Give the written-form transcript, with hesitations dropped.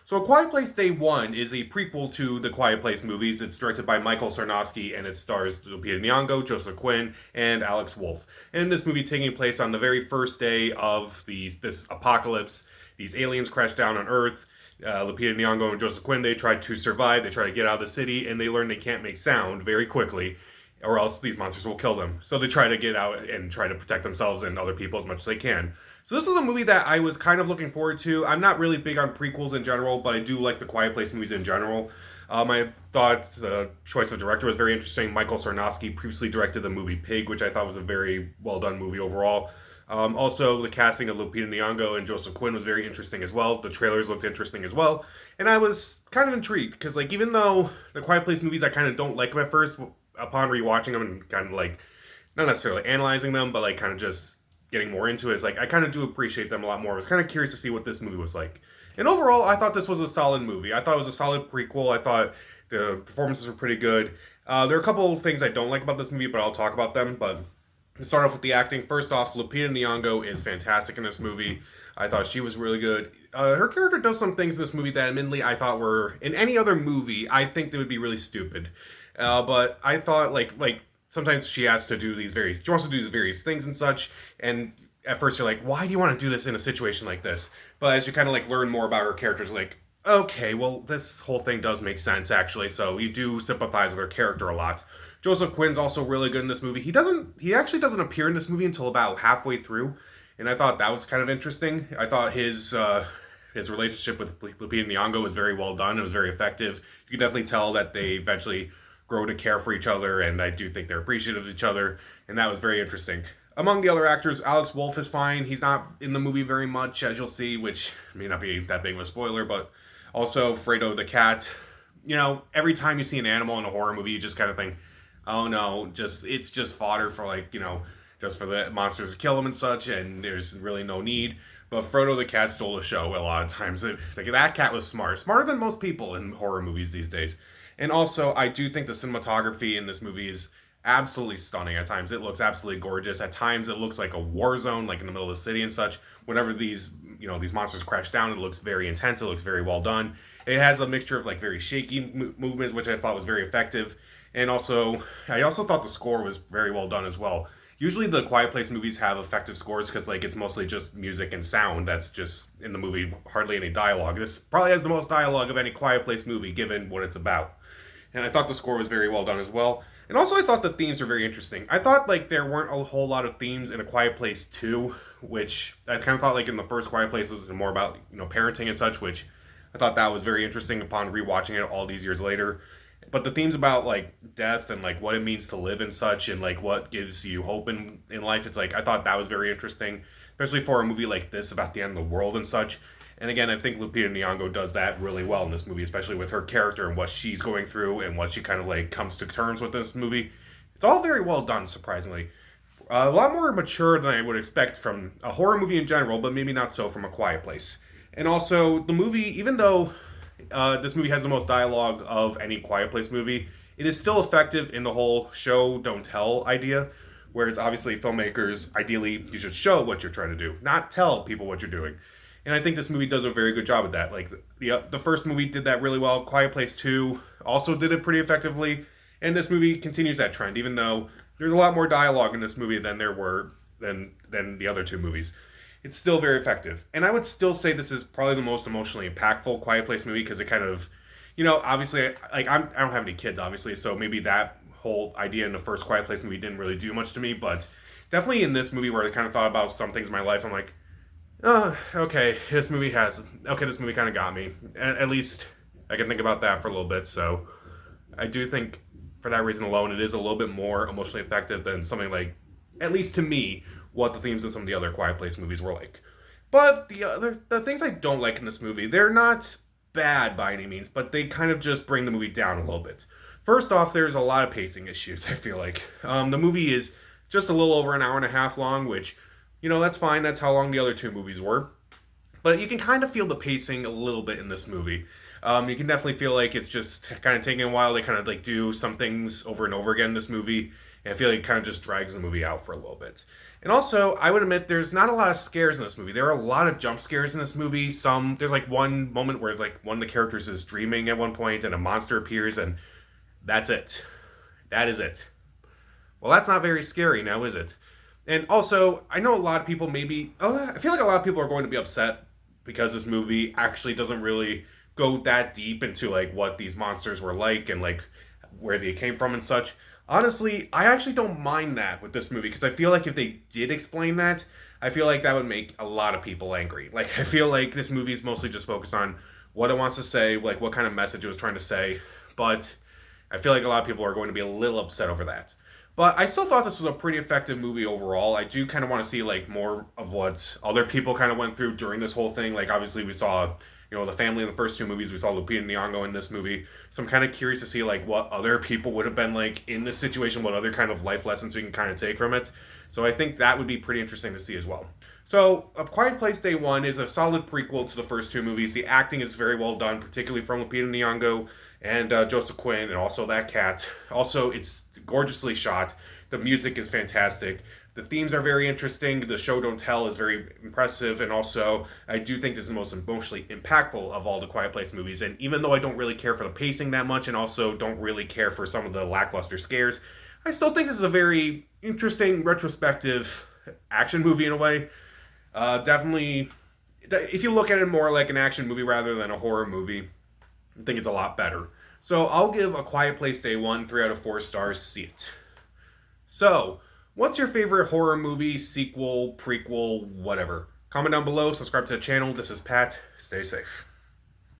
So A Quiet Place Day 1 is a prequel to the Quiet Place movies. It's directed by Michael Sarnowski and it stars Lupita Nyong'o, Joseph Quinn, and Alex Wolff. And this movie taking place on the very first day of this apocalypse. These aliens crash down on Earth. Lupita Nyong'o and Joseph Quinn, they try to survive. They try to get out of the city, and they learn they can't make sound very quickly, or else these monsters will kill them. So they try to get out and try to protect themselves and other people as much as they can. So this is a movie that I was kind of looking forward to. I'm not really big on prequels in general, but I do like the Quiet Place movies in general. I thought the choice of director was very interesting. Michael Sarnowski previously directed the movie Pig, which I thought was a very well done movie overall. Also, the casting of Lupita Nyong'o and Joseph Quinn was very interesting as well. The trailers looked interesting as well, and I was kind of intrigued because, like, even though the Quiet Place movies I kind of don't like them at first, upon rewatching them and kind of like not necessarily analyzing them, but like kind of just getting more into it, it's like I kind of do appreciate them a lot more. I was kind of curious to see what this movie was like, and overall, I thought this was a solid movie. I thought it was a solid prequel. I thought the performances were pretty good. There are a couple of things I don't like about this movie, but I'll talk about them. But to start off with the acting, first off, Lupita Nyong'o is fantastic in this movie. I thought she was really good. Her character does some things in this movie that, admittedly, I thought were in any other movie. I think they would be really stupid. But I thought like sometimes she has to do she wants to do these various things and such. And at first you're like, why do you want to do this in a situation like this? But as you kind of like learn more about her character, it's like, okay, well this whole thing does make sense actually. So you do sympathize with her character a lot. Joseph Quinn's also really good in this movie. He actually doesn't appear in this movie until about halfway through, and I thought that was kind of interesting. I thought his relationship with Lupita Nyong'o was very well done. It was very effective. You can definitely tell that they eventually grow to care for each other, and I do think they're appreciative of each other, and that was very interesting. Among the other actors, Alex Wolff is fine. He's not in the movie very much, as you'll see, which may not be that big of a spoiler, but also Fredo the cat. You know, every time you see an animal in a horror movie, you just kind of think, oh no, it's just fodder for just for the monsters to kill them and such, and there's really no need. But Frodo the cat stole the show a lot of times. That cat was smarter than most people in horror movies these days. And also, I do think the cinematography in this movie is absolutely stunning. At times, it looks absolutely gorgeous. At times, it looks like a war zone, like in the middle of the city and such. Whenever these monsters crash down, it looks very intense. It looks very well done. It has a mixture of like very shaky movements, which I thought was very effective. And also, I also thought the score was very well done as well. Usually, the Quiet Place movies have effective scores because like it's mostly just music and sound. That's just in the movie, hardly any dialogue. This probably has the most dialogue of any Quiet Place movie, given what it's about. And I thought the score was very well done as well. And also, I thought the themes were very interesting. I thought like there weren't a whole lot of themes in A Quiet Place 2, which I kind of thought like in the first Quiet Place was more about parenting and such, which I thought that was very interesting upon rewatching it all these years later. But the themes about like death and like what it means to live and such, and like what gives you hope in life, it's like I thought that was very interesting, especially for a movie like this about the end of the world and such. And again, I think Lupita Nyong'o does that really well in this movie, especially with her character and what she's going through and what she kind of like comes to terms with this movie. It's all very well done, surprisingly. A lot more mature than I would expect from a horror movie in general, but maybe not so from A Quiet Place. And also, the movie, even though this movie has the most dialogue of any Quiet Place movie, it is still effective in the whole show, don't tell idea, where it's obviously filmmakers, ideally, you should show what you're trying to do, not tell people what you're doing. And I think this movie does a very good job at that. Like the first movie did that really well. Quiet Place 2 also did it pretty effectively. And this movie continues that trend, even though there's a lot more dialogue in this movie than there were than the other two movies. It's still very effective. And I would still say this is probably the most emotionally impactful Quiet Place movie because it kind of, obviously, like I don't have any kids, obviously, so maybe that whole idea in the first Quiet Place movie didn't really do much to me. But definitely in this movie where I kind of thought about some things in my life, I'm like, okay, this movie kind of got me. At least I can think about that for a little bit. So I do think for that reason alone, it is a little bit more emotionally effective than something like, at least to me, what the themes in some of the other Quiet Place movies were like. But the things I don't like in this movie, they're not bad by any means, but they kind of just bring the movie down a little bit. First off, there's a lot of pacing issues, I feel like. The movie is just a little over an hour and a half long, which that's fine. That's how long the other two movies were. But you can kind of feel the pacing a little bit in this movie. You can definitely feel like it's just kind of taking a while. They kind of like do some things over and over again in this movie. And I feel like it kind of just drags the movie out for a little bit. And also, I would admit there's not a lot of scares in this movie. There are a lot of jump scares in this movie. There's like one moment where it's like one of the characters is dreaming at one point and a monster appears, and that's it. That is it. Well, that's not very scary now, is it? And also, I know a lot of people I feel like a lot of people are going to be upset because this movie actually doesn't really go that deep into like what these monsters were like and like where they came from and such. Honestly, I actually don't mind that with this movie because I feel like if they did explain that, I feel like that would make a lot of people angry. Like, I feel like this movie is mostly just focused on what it wants to say, like what kind of message it was trying to say, but I feel like a lot of people are going to be a little upset over that. But I still thought this was a pretty effective movie overall. I do kind of want to see like more of what other people kind of went through during this whole thing. Like obviously we saw, the family in the first two movies. We saw Lupita Nyong'o in this movie. So I'm kind of curious to see like what other people would have been like in this situation, what other kind of life lessons we can kind of take from it. So I think that would be pretty interesting to see as well. So, A Quiet Place Day One is a solid prequel to the first two movies. The acting is very well done, particularly from Lupita Nyong'o and Joseph Quinn, and also that cat. Also, it's gorgeously shot. The music is fantastic. The themes are very interesting. The show don't tell is very impressive, and also I do think this is the most emotionally impactful of all the Quiet Place movies. And even though I don't really care for the pacing that much, and also don't really care for some of the lackluster scares, I still think this is a very interesting retrospective action movie in a way. Definitely, if you look at it more like an action movie rather than a horror movie, I think it's a lot better. So I'll give A Quiet Place Day One 3 out of 4 stars. See it. So, what's your favorite horror movie, sequel, prequel, whatever? Comment down below, subscribe to the channel. This is Pat. Stay safe.